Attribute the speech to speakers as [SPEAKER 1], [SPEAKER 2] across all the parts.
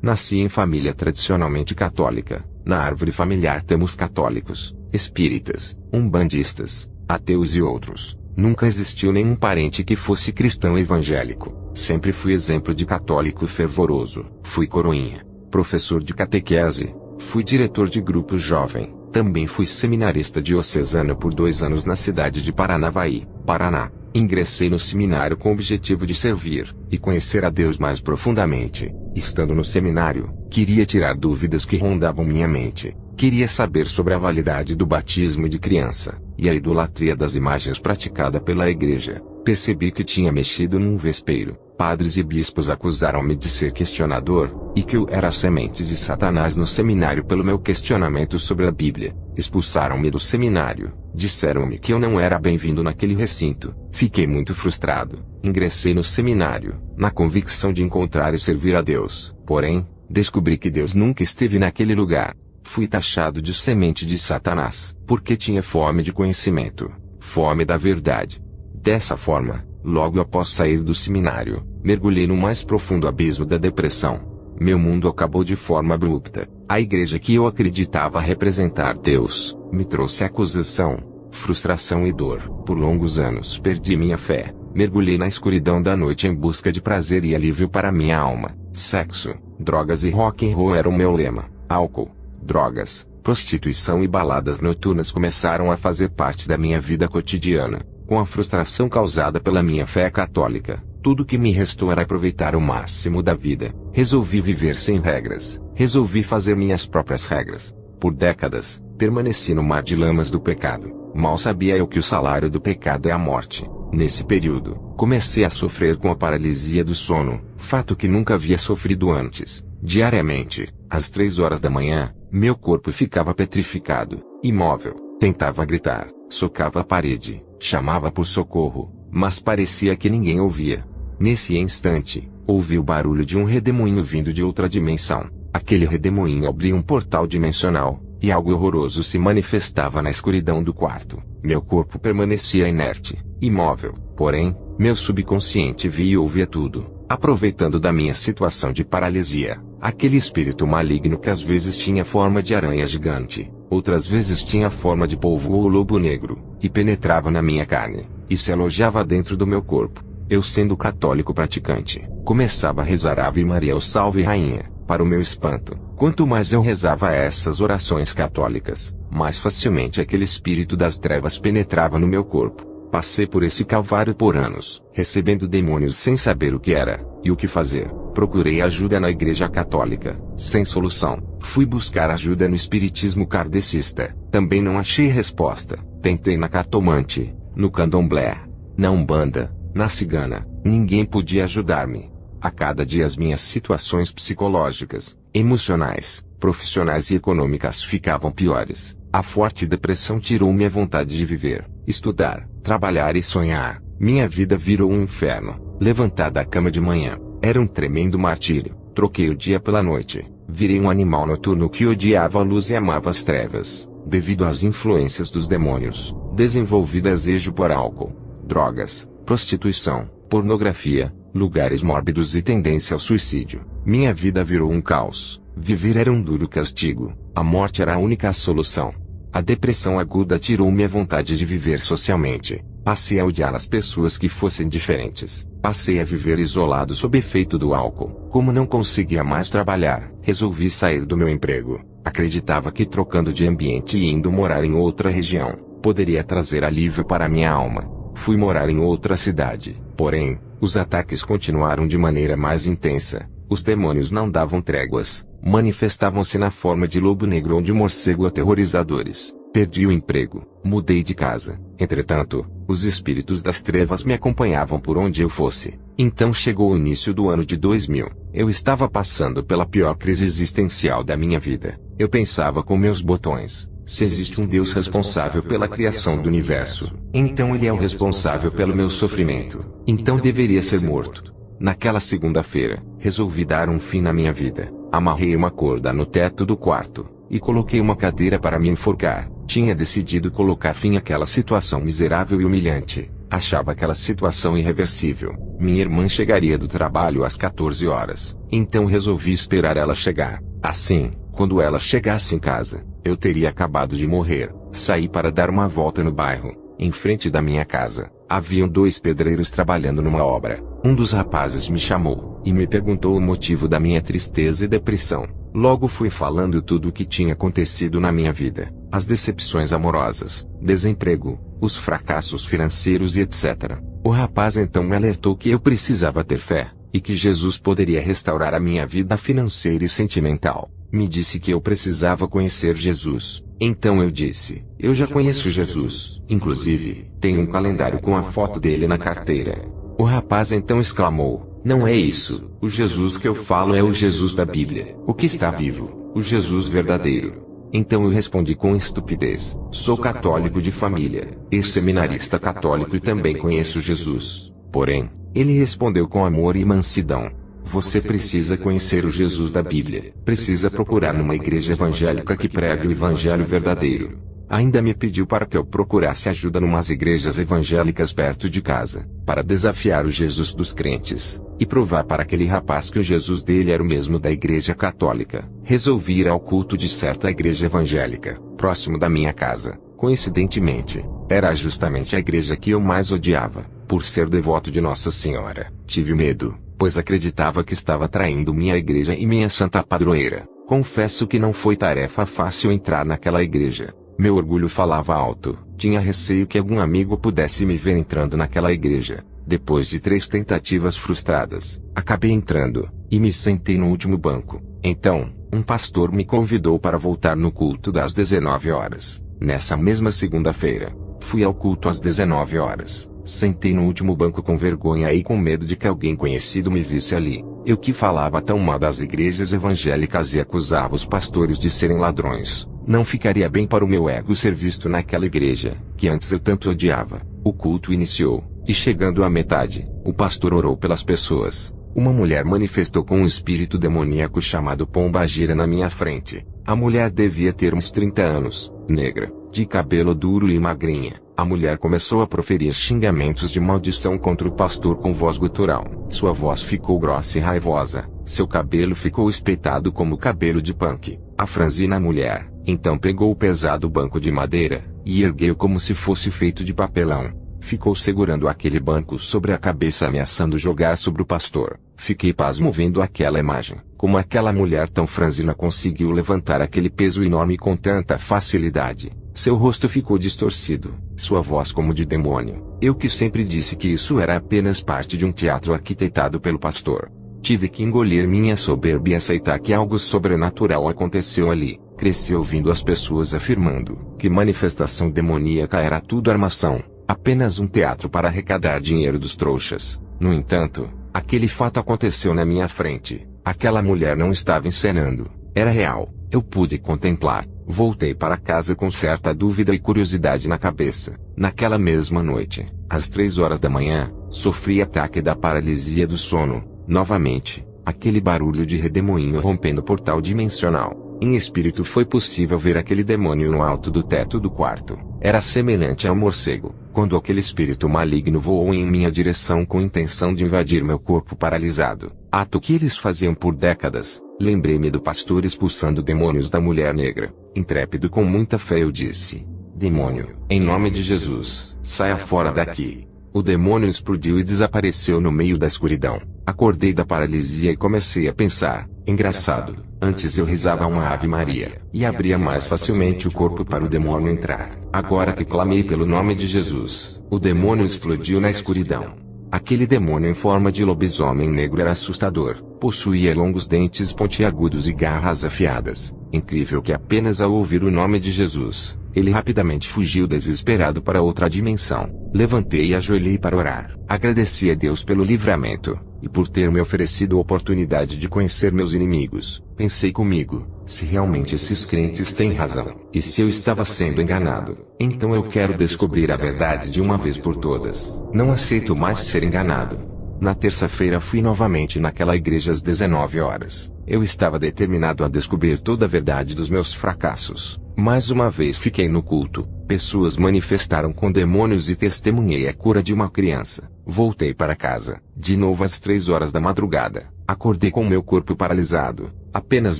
[SPEAKER 1] Nasci em família tradicionalmente católica. Na árvore familiar temos católicos, espíritas, umbandistas, ateus e outros. Nunca existiu nenhum parente que fosse cristão evangélico. Sempre fui exemplo de católico fervoroso. Fui coroinha, professor de catequese, fui diretor de grupo jovem. Também fui seminarista diocesano por 2 anos na cidade de Paranavaí, Paraná. Ingressei no seminário com o objetivo de servir e conhecer a Deus mais profundamente. Estando no seminário, queria tirar dúvidas que rondavam minha mente. Queria saber sobre a validade do batismo de criança e a idolatria das imagens praticada pela igreja. Percebi que tinha mexido num vespeiro. Padres e bispos acusaram-me de ser questionador, e que eu era a semente de Satanás no seminário pelo meu questionamento sobre a Bíblia. Expulsaram-me do seminário, disseram-me que eu não era bem-vindo naquele recinto. Fiquei muito frustrado. Ingressei no seminário, na convicção de encontrar e servir a Deus. Porém, descobri que Deus nunca esteve naquele lugar. Fui taxado de semente de Satanás, porque tinha fome de conhecimento, fome da verdade. Dessa forma, logo após sair do seminário, mergulhei no mais profundo abismo da depressão. Meu mundo acabou de forma abrupta. A igreja que eu acreditava representar Deus, me trouxe acusação, frustração e dor. Por longos anos perdi minha fé. Mergulhei na escuridão da noite em busca de prazer e alívio para minha alma. Sexo, drogas e rock and roll era o meu lema. Álcool, drogas, prostituição e baladas noturnas começaram a fazer parte da minha vida cotidiana. Com a frustração causada pela minha fé católica, tudo que me restou era aproveitar o máximo da vida. Resolvi viver sem regras. Resolvi fazer minhas próprias regras. Por décadas, permaneci no mar de lamas do pecado. Mal sabia eu que o salário do pecado é a morte. Nesse período, comecei a sofrer com a paralisia do sono, fato que nunca havia sofrido antes. Diariamente, às 3 horas da manhã, meu corpo ficava petrificado, imóvel. Tentava gritar, socava a parede, chamava por socorro, mas parecia que ninguém ouvia. Nesse instante, ouvi o barulho de um redemoinho vindo de outra dimensão. Aquele redemoinho abria um portal dimensional, e algo horroroso se manifestava na escuridão do quarto. Meu corpo permanecia inerte, imóvel, porém, meu subconsciente via e ouvia tudo. Aproveitando da minha situação de paralisia, aquele espírito maligno que às vezes tinha forma de aranha gigante, outras vezes tinha forma de polvo ou lobo negro, e penetrava na minha carne, e se alojava dentro do meu corpo. Eu, sendo católico praticante, começava a rezar Ave Maria ou Salve Rainha. Para o meu espanto, quanto mais eu rezava essas orações católicas, mais facilmente aquele espírito das trevas penetrava no meu corpo. Passei por esse calvário por anos, recebendo demônios sem saber o que era, e o que fazer. Procurei ajuda na igreja católica, sem solução. Fui buscar ajuda no espiritismo kardecista, também não achei resposta. Tentei na cartomante, no candomblé, na umbanda, na cigana, ninguém podia ajudar-me. A cada dia as minhas situações psicológicas, emocionais, profissionais e econômicas ficavam piores. A forte depressão tirou minha vontade de viver, estudar, trabalhar e sonhar. Minha vida virou um inferno. Levantar da cama de manhã, era um tremendo martírio. Troquei o dia pela noite. Virei um animal noturno que odiava a luz e amava as trevas. Devido às influências dos demônios, desenvolvi desejo por álcool, drogas, prostituição, pornografia, lugares mórbidos e tendência ao suicídio. Minha vida virou um caos. Viver era um duro castigo. A morte era a única solução. A depressão aguda tirou minha vontade de viver socialmente. Passei a odiar as pessoas que fossem diferentes. Passei a viver isolado sob efeito do álcool. Como não conseguia mais trabalhar, resolvi sair do meu emprego. Acreditava que trocando de ambiente e indo morar em outra região, poderia trazer alívio para minha alma. Fui morar em outra cidade. Porém, os ataques continuaram de maneira mais intensa. Os demônios não davam tréguas. Manifestavam-se na forma de lobo negro ou de morcego aterrorizadores. Perdi o emprego, mudei de casa. Entretanto, os espíritos das trevas me acompanhavam por onde eu fosse. Então chegou o início do ano de 2000. Eu estava passando pela pior crise existencial da minha vida. Eu pensava com meus botões: se existe um Deus responsável pela criação do universo, então ele é o responsável pelo meu sofrimento. Então deveria ser morto. Naquela segunda-feira, resolvi dar um fim na minha vida. Amarrei uma corda no teto do quarto, e coloquei uma cadeira para me enforcar. Tinha decidido colocar fim àquela situação miserável e humilhante. Achava aquela situação irreversível. Minha irmã chegaria do trabalho às 14 horas. Então resolvi esperar ela chegar. Assim, quando ela chegasse em casa, eu teria acabado de morrer. Saí para dar uma volta no bairro. Em frente da minha casa, haviam 2 pedreiros trabalhando numa obra. Um dos rapazes me chamou e me perguntou o motivo da minha tristeza e depressão. Logo fui falando tudo o que tinha acontecido na minha vida, as decepções amorosas, desemprego, os fracassos financeiros e etc. O rapaz então me alertou que eu precisava ter fé, e que Jesus poderia restaurar a minha vida financeira e sentimental. Me disse que eu precisava conhecer Jesus. Então eu disse, eu já conheço Jesus, inclusive, tenho um calendário com a foto dele na carteira. O rapaz então exclamou, não é isso, o Jesus que eu falo é o Jesus da Bíblia, o que está vivo, o Jesus verdadeiro. Então eu respondi com estupidez, sou católico de família, ex-seminarista católico e também conheço Jesus. Porém, ele respondeu com amor e mansidão, você precisa conhecer o Jesus da Bíblia, precisa procurar numa igreja evangélica que pregue o evangelho verdadeiro. Ainda me pediu para que eu procurasse ajuda numas igrejas evangélicas perto de casa, para desafiar o Jesus dos crentes, e provar para aquele rapaz que o Jesus dele era o mesmo da igreja católica. Resolvi ir ao culto de certa igreja evangélica, próximo da minha casa. Coincidentemente, era justamente a igreja que eu mais odiava, por ser devoto de Nossa Senhora. Tive medo, pois acreditava que estava traindo minha igreja e minha santa padroeira. Confesso que não foi tarefa fácil entrar naquela igreja. Meu orgulho falava alto, tinha receio que algum amigo pudesse me ver entrando naquela igreja. Depois de 3 tentativas frustradas, acabei entrando, e me sentei no último banco. Então, um pastor me convidou para voltar no culto das 19 horas. Nessa mesma segunda-feira, fui ao culto às 19 horas. Sentei no último banco com vergonha e com medo de que alguém conhecido me visse ali. Eu que falava tão mal das igrejas evangélicas e acusava os pastores de serem ladrões. Não ficaria bem para o meu ego ser visto naquela igreja, que antes eu tanto odiava. O culto iniciou, e chegando à metade, o pastor orou pelas pessoas. Uma mulher manifestou com um espírito demoníaco chamado Pombagira na minha frente. A mulher devia ter uns 30 anos, negra, de cabelo duro e magrinha. A mulher começou a proferir xingamentos de maldição contra o pastor com voz gutural. Sua voz ficou grossa e raivosa. Seu cabelo ficou espetado como cabelo de punk. A franzina mulher, então pegou o pesado banco de madeira, e ergueu como se fosse feito de papelão. Ficou segurando aquele banco sobre a cabeça ameaçando jogar sobre o pastor. Fiquei pasmo vendo aquela imagem. Como aquela mulher tão franzina conseguiu levantar aquele peso enorme com tanta facilidade. Seu rosto ficou distorcido, sua voz como de demônio. Eu que sempre disse que isso era apenas parte de um teatro arquitetado pelo pastor. Tive que engolir minha soberba e aceitar que algo sobrenatural aconteceu ali. Cresci ouvindo as pessoas afirmando que manifestação demoníaca era tudo armação, apenas um teatro para arrecadar dinheiro dos trouxas. No entanto, aquele fato aconteceu na minha frente. Aquela mulher não estava encenando, era real. Eu pude contemplar. Voltei para casa com certa dúvida e curiosidade na cabeça. Naquela mesma noite, às 3 horas da manhã, sofri ataque da paralisia do sono. Novamente, aquele barulho de redemoinho rompendo o portal dimensional. Em espírito foi possível ver aquele demônio no alto do teto do quarto. Era semelhante a um morcego. Quando aquele espírito maligno voou em minha direção com intenção de invadir meu corpo paralisado, ato que eles faziam por décadas, lembrei-me do pastor expulsando demônios da mulher negra. Intrépido com muita fé eu disse, demônio, em nome de Jesus, saia fora daqui. O demônio explodiu e desapareceu no meio da escuridão. Acordei da paralisia e comecei a pensar, engraçado, antes eu rezava uma Ave Maria, e abria mais facilmente o corpo para o demônio entrar. Agora que clamei pelo nome de Jesus, o demônio explodiu na escuridão. Aquele demônio em forma de lobisomem negro era assustador, possuía longos dentes pontiagudos e garras afiadas. Incrível que apenas ao ouvir o nome de Jesus, ele rapidamente fugiu desesperado para outra dimensão. Levantei e ajoelhei para orar. Agradeci a Deus pelo livramento, e por ter me oferecido a oportunidade de conhecer meus inimigos. Pensei comigo, se realmente esses crentes têm razão, e se eu estava sendo enganado, então eu quero descobrir a verdade de uma vez por todas. Não aceito mais ser enganado. Na terça-feira fui novamente naquela igreja às 19 horas. Eu estava determinado a descobrir toda a verdade dos meus fracassos. Mais uma vez fiquei no culto. Pessoas manifestaram com demônios e testemunhei a cura de uma criança. Voltei para casa, de novo às 3 horas da madrugada. Acordei com meu corpo paralisado. Apenas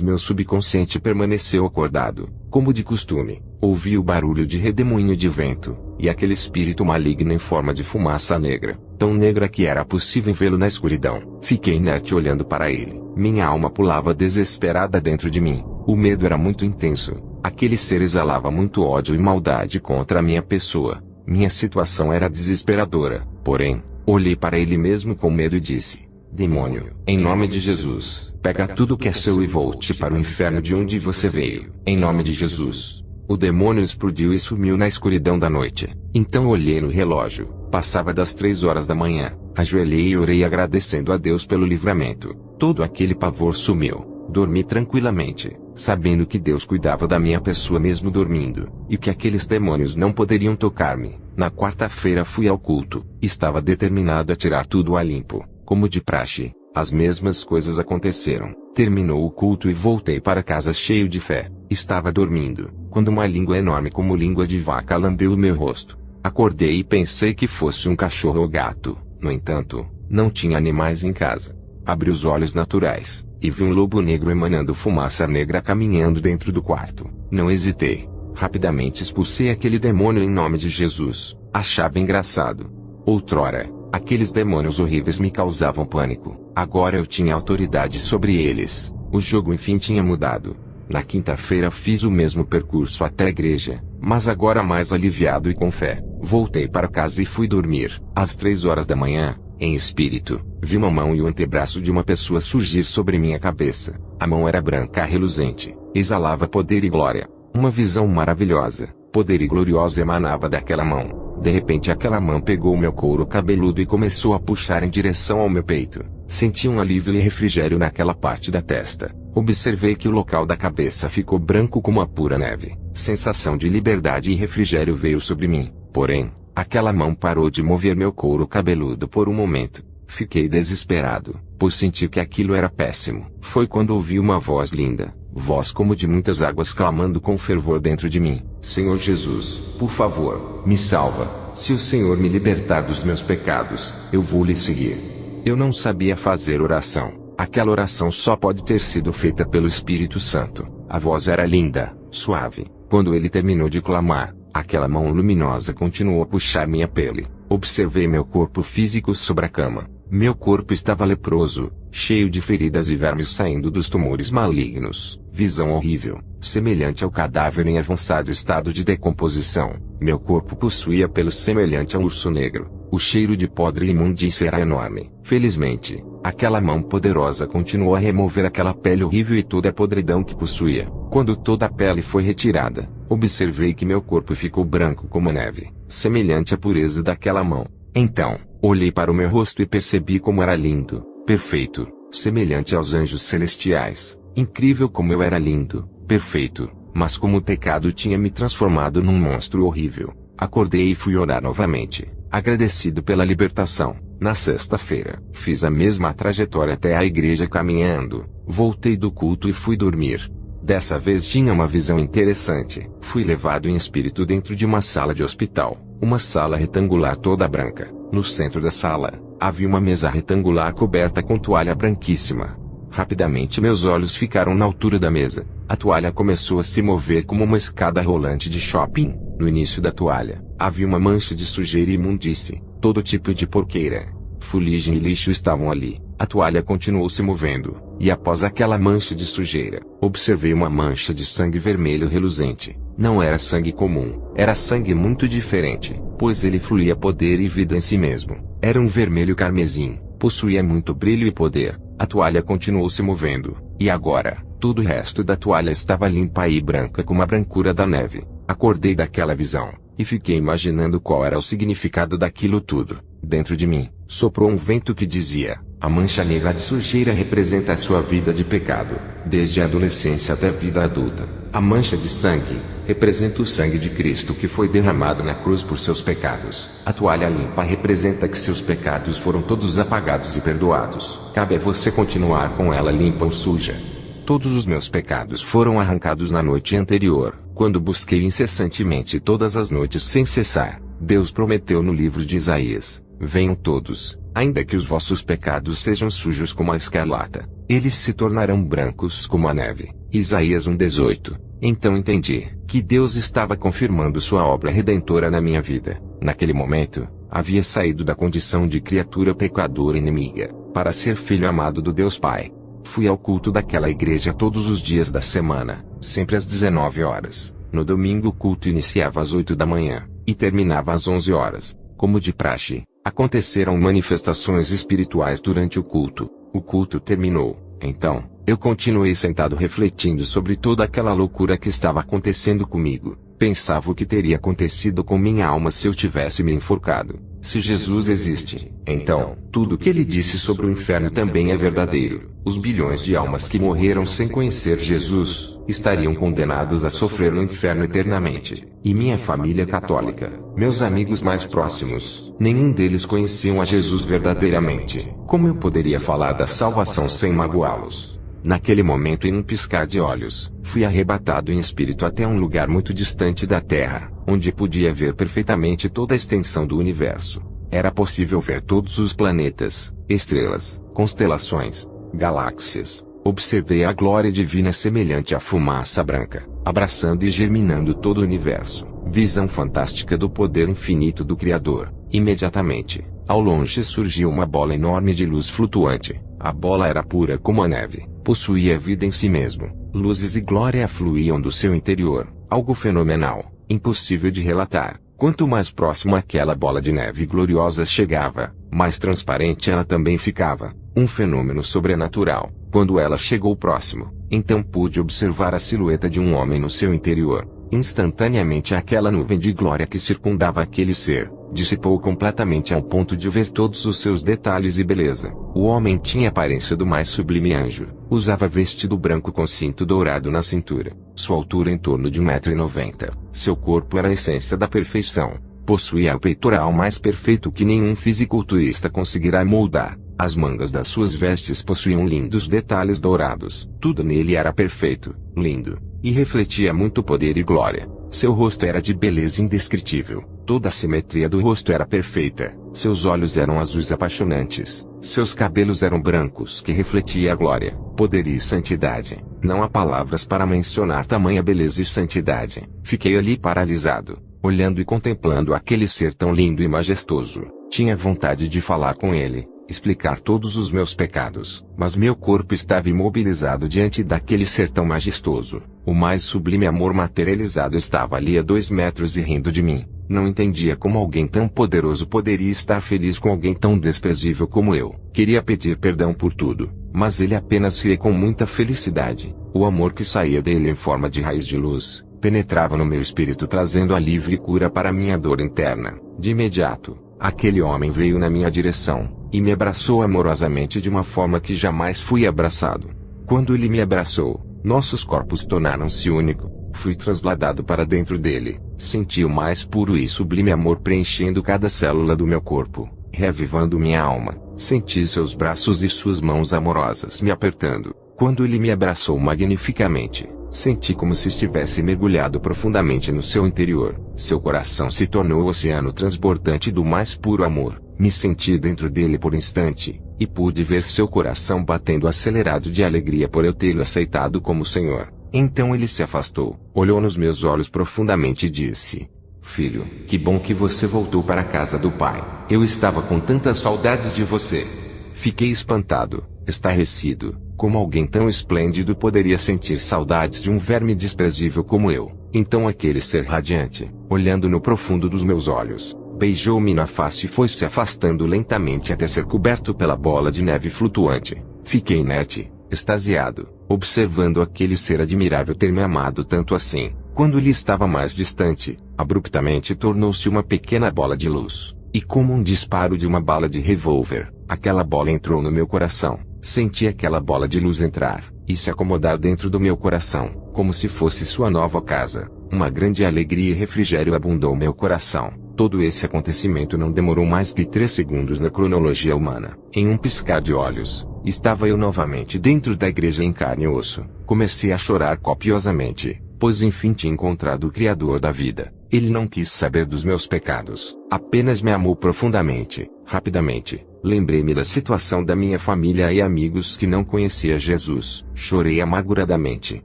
[SPEAKER 1] meu subconsciente permaneceu acordado. Como de costume, ouvi o barulho de redemoinho de vento, e aquele espírito maligno em forma de fumaça negra, tão negra que era possível vê-lo na escuridão. Fiquei inerte olhando para ele. Minha alma pulava desesperada dentro de mim. O medo era muito intenso. Aquele ser exalava muito ódio e maldade contra a minha pessoa. Minha situação era desesperadora. Porém, olhei para ele mesmo com medo e disse: demônio, em nome de Jesus, pega tudo que é seu e volte para o inferno de onde você veio. Em nome de Jesus. O demônio explodiu e sumiu na escuridão da noite. Então olhei no relógio. Passava das 3 horas da manhã. Ajoelhei e orei agradecendo a Deus pelo livramento. Todo aquele pavor sumiu. Dormi tranquilamente, sabendo que Deus cuidava da minha pessoa mesmo dormindo, e que aqueles demônios não poderiam tocar-me. Na quarta-feira fui ao culto. Estava determinado a tirar tudo a limpo. Como de praxe, as mesmas coisas aconteceram. Terminou o culto e voltei para casa cheio de fé. Estava dormindo, quando uma língua enorme como língua de vaca lambeu o meu rosto. Acordei e pensei que fosse um cachorro ou gato. No entanto, não tinha animais em casa. Abri os olhos naturais, e vi um lobo negro emanando fumaça negra caminhando dentro do quarto. Não hesitei. Rapidamente expulsei aquele demônio em nome de Jesus. Achava engraçado. Outrora, aqueles demônios horríveis me causavam pânico. Agora eu tinha autoridade sobre eles. O jogo enfim tinha mudado. Na quinta-feira fiz o mesmo percurso até a igreja, mas agora mais aliviado e com fé. Voltei para casa e fui dormir. Às 3 horas da manhã, em espírito, vi uma mão e o antebraço de uma pessoa surgir sobre minha cabeça. A mão era branca reluzente, exalava poder e glória. Uma visão maravilhosa, poder e gloriosa emanava daquela mão. De repente aquela mão pegou meu couro cabeludo e começou a puxar em direção ao meu peito. Senti um alívio e refrigério naquela parte da testa. Observei que o local da cabeça ficou branco como a pura neve. Sensação de liberdade e refrigério veio sobre mim. Porém, aquela mão parou de mover meu couro cabeludo por um momento. Fiquei desesperado, pois senti que aquilo era péssimo. Foi quando ouvi uma voz linda, voz como de muitas águas clamando com fervor dentro de mim: Senhor Jesus, por favor, me salva. Se o Senhor me libertar dos meus pecados, eu vou lhe seguir. Eu não sabia fazer oração. Aquela oração só pode ter sido feita pelo Espírito Santo. A voz era linda, suave. Quando ele terminou de clamar, aquela mão luminosa continuou a puxar minha pele. Observei meu corpo físico sobre a cama. Meu corpo estava leproso, cheio de feridas e vermes saindo dos tumores malignos. Visão horrível, semelhante ao cadáver em avançado estado de decomposição. Meu corpo possuía pelo semelhante a um urso negro. O cheiro de podre e imundícia era enorme. Felizmente, aquela mão poderosa continuou a remover aquela pele horrível e toda a podridão que possuía. Quando toda a pele foi retirada, observei que meu corpo ficou branco como neve, semelhante à pureza daquela mão. Então, olhei para o meu rosto e percebi como era lindo, perfeito, semelhante aos anjos celestiais. Incrível como eu era lindo, perfeito, mas como o pecado tinha me transformado num monstro horrível. Acordei e fui orar novamente, agradecido pela libertação. Na sexta-feira, fiz a mesma trajetória até a igreja caminhando. Voltei do culto e fui dormir. Dessa vez tinha uma visão interessante. Fui levado em espírito dentro de uma sala de hospital. Uma sala retangular toda branca. No centro da sala, havia uma mesa retangular coberta com toalha branquíssima. Rapidamente meus olhos ficaram na altura da mesa. A toalha começou a se mover como uma escada rolante de shopping. No início da toalha, havia uma mancha de sujeira e imundície. Todo tipo de porqueira, fuligem e lixo estavam ali. A toalha continuou se movendo, e após aquela mancha de sujeira, observei uma mancha de sangue vermelho reluzente. Não era sangue comum, era sangue muito diferente, pois ele fluía poder e vida em si mesmo. Era um vermelho carmesim, possuía muito brilho e poder. A toalha continuou se movendo, e agora, todo o resto da toalha estava limpa e branca como a brancura da neve. Acordei daquela visão, e fiquei imaginando qual era o significado daquilo tudo. Dentro de mim, soprou um vento que dizia: a mancha negra de sujeira representa a sua vida de pecado, desde a adolescência até a vida adulta. A mancha de sangue representa o sangue de Cristo que foi derramado na cruz por seus pecados. A toalha limpa representa que seus pecados foram todos apagados e perdoados. Cabe a você continuar com ela limpa ou suja. Todos os meus pecados foram arrancados na noite anterior, quando busquei incessantemente todas as noites sem cessar. Deus prometeu no livro de Isaías: venham todos, ainda que os vossos pecados sejam sujos como a escarlata, eles se tornarão brancos como a neve. Isaías 1:18. Então entendi que Deus estava confirmando sua obra redentora na minha vida. Naquele momento, havia saído da condição de criatura pecadora inimiga, para ser filho amado do Deus Pai. Fui ao culto daquela igreja todos os dias da semana, sempre às 19 horas. No domingo o culto iniciava às 8 da manhã, e terminava às 11 horas. Como de praxe, aconteceram manifestações espirituais durante o culto. O culto terminou. Então, eu continuei sentado refletindo sobre toda aquela loucura que estava acontecendo comigo. Pensava o que teria acontecido com minha alma se eu tivesse me enforcado. Se Jesus existe, então, tudo o que ele disse sobre o inferno também é verdadeiro. Os bilhões de almas que morreram sem conhecer Jesus, estariam condenadas a sofrer no inferno eternamente. E minha família católica, meus amigos mais próximos, nenhum deles conheciam a Jesus verdadeiramente. Como eu poderia falar da salvação sem magoá-los? Naquele momento, em um piscar de olhos, fui arrebatado em espírito até um lugar muito distante da Terra, onde podia ver perfeitamente toda a extensão do universo. Era possível ver todos os planetas, estrelas, constelações, galáxias. Observei a glória divina semelhante à fumaça branca, abraçando e germinando todo o universo. Visão fantástica do poder infinito do Criador. Imediatamente, ao longe surgiu uma bola enorme de luz flutuante. A bola era pura como a neve, possuía vida em si mesmo. Luzes e glória fluíam do seu interior, algo fenomenal, impossível de relatar. Quanto mais próximo aquela bola de neve gloriosa chegava, mais transparente ela também ficava. Um fenômeno sobrenatural. Quando ela chegou próximo, então pude observar a silhueta de um homem no seu interior. Instantaneamente aquela nuvem de glória que circundava aquele ser, dissipou completamente ao ponto de ver todos os seus detalhes e beleza. O homem tinha a aparência do mais sublime anjo. Usava vestido branco com cinto dourado na cintura. Sua altura em torno de 1,90 m. Seu corpo era a essência da perfeição. Possuía o peitoral mais perfeito que nenhum fisiculturista conseguirá moldar. As mangas das suas vestes possuíam lindos detalhes dourados. Tudo nele era perfeito, lindo, e refletia muito poder e glória. Seu rosto era de beleza indescritível. Toda a simetria do rosto era perfeita. Seus olhos eram azuis apaixonantes. Seus cabelos eram brancos que refletia a glória, poder e santidade. Não há palavras para mencionar tamanha beleza e santidade. Fiquei ali paralisado, olhando e contemplando aquele ser tão lindo e majestoso. Tinha vontade de falar com ele, explicar todos os meus pecados, mas meu corpo estava imobilizado diante daquele ser tão majestoso. O mais sublime amor materializado estava ali a 2 metros e rindo de mim. Não entendia como alguém tão poderoso poderia estar feliz com alguém tão desprezível como eu. Queria pedir perdão por tudo, mas ele apenas ria com muita felicidade. O amor que saía dele em forma de raios de luz, penetrava no meu espírito trazendo a livre cura para minha dor interna. De imediato, aquele homem veio na minha direção, e me abraçou amorosamente de uma forma que jamais fui abraçado. Quando ele me abraçou, nossos corpos tornaram-se únicos. Fui trasladado para dentro dele. Senti o mais puro e sublime amor preenchendo cada célula do meu corpo, reavivando minha alma. Senti seus braços e suas mãos amorosas me apertando. Quando ele me abraçou magnificamente, senti como se estivesse mergulhado profundamente no seu interior. Seu coração se tornou o oceano transbordante do mais puro amor. Me senti dentro dele por instante, e pude ver seu coração batendo acelerado de alegria por eu tê-lo aceitado como Senhor. Então ele se afastou, olhou nos meus olhos profundamente e disse: Filho, que bom que você voltou para a casa do Pai. Eu estava com tantas saudades de você. Fiquei espantado, estarrecido. Como alguém tão esplêndido poderia sentir saudades de um verme desprezível como eu? Então aquele ser radiante, olhando no profundo dos meus olhos, beijou-me na face e foi se afastando lentamente até ser coberto pela bola de neve flutuante. Fiquei inerte, extasiado, observando aquele ser admirável ter me amado tanto assim. Quando ele estava mais distante, abruptamente tornou-se uma pequena bola de luz, e como um disparo de uma bala de revólver, aquela bola entrou no meu coração. Senti aquela bola de luz entrar, e se acomodar dentro do meu coração, como se fosse sua nova casa. Uma grande alegria e refrigério abundou meu coração. Todo esse acontecimento não demorou mais que 3 segundos na cronologia humana. Em um piscar de olhos, estava eu novamente dentro da igreja em carne e osso. Comecei a chorar copiosamente, pois enfim tinha encontrado o Criador da vida. Ele não quis saber dos meus pecados, apenas me amou profundamente, Rapidamente, lembrei-me da situação da minha família e amigos que não conhecia Jesus. Chorei amarguradamente,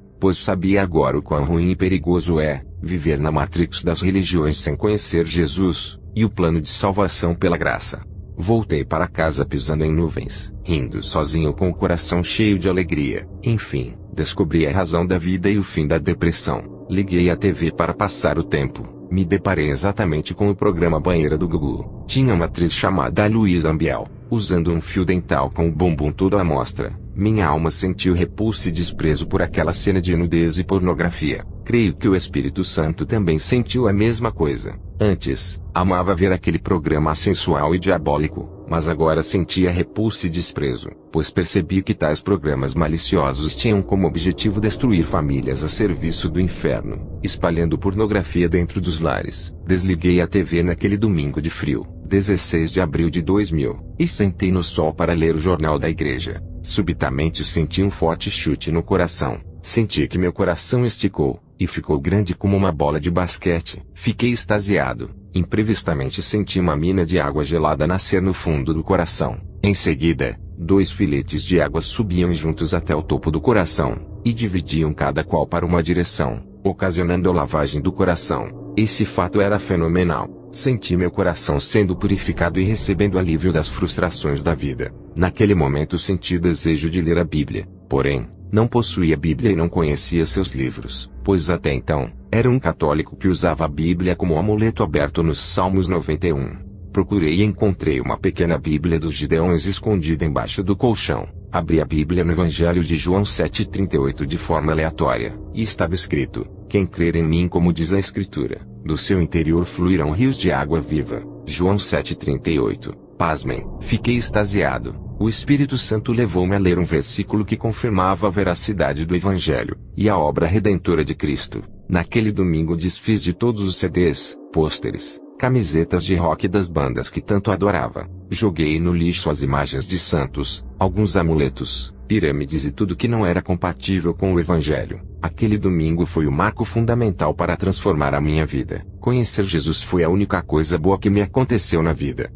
[SPEAKER 1] pois sabia agora o quão ruim e perigoso é viver na matrix das religiões sem conhecer Jesus e o plano de salvação pela graça. Voltei para casa pisando em nuvens, rindo sozinho com o coração cheio de alegria. Enfim, descobri a razão da vida e o fim da depressão. Liguei a TV para passar o tempo. Me deparei exatamente com o programa Banheira do Gugu. Tinha uma atriz chamada Luísa Ambiel, usando um fio dental com o bumbum todo à mostra. Minha alma sentiu repulso e desprezo por aquela cena de nudez e pornografia. Creio que o Espírito Santo também sentiu a mesma coisa. Antes, amava ver aquele programa sensual e diabólico, mas agora sentia repulso e desprezo, pois percebi que tais programas maliciosos tinham como objetivo destruir famílias a serviço do inferno, espalhando pornografia dentro dos lares. Desliguei a TV naquele domingo de frio, 16 de abril de 2000, e sentei no sol para ler o jornal da igreja. Subitamente senti um forte chute no coração. Senti que meu coração esticou, e ficou grande como uma bola de basquete. Fiquei extasiado. Imprevistamente senti uma mina de água gelada nascer no fundo do coração. Em seguida, 2 filetes de água subiam juntos até o topo do coração, e dividiam cada qual para uma direção, ocasionando a lavagem do coração. Esse fato era fenomenal. Senti meu coração sendo purificado e recebendo alívio das frustrações da vida. Naquele momento senti desejo de ler a Bíblia, porém, não possuía Bíblia e não conhecia seus livros, pois até então, era um católico que usava a Bíblia como amuleto aberto nos Salmos 91. Procurei e encontrei uma pequena Bíblia dos Gideões escondida embaixo do colchão. Abri a Bíblia no Evangelho de João 7,38 de forma aleatória, e estava escrito: quem crer em mim, como diz a Escritura, do seu interior fluirão rios de água viva. João 7,38. Pasmem, fiquei extasiado. O Espírito Santo levou-me a ler um versículo que confirmava a veracidade do Evangelho e a obra redentora de Cristo. Naquele domingo desfiz de todos os CDs, pôsteres, camisetas de rock das bandas que tanto adorava. Joguei no lixo as imagens de santos, alguns amuletos, pirâmides e tudo que não era compatível com o Evangelho. Aquele domingo foi o marco fundamental para transformar a minha vida. Conhecer Jesus foi a única coisa boa que me aconteceu na vida.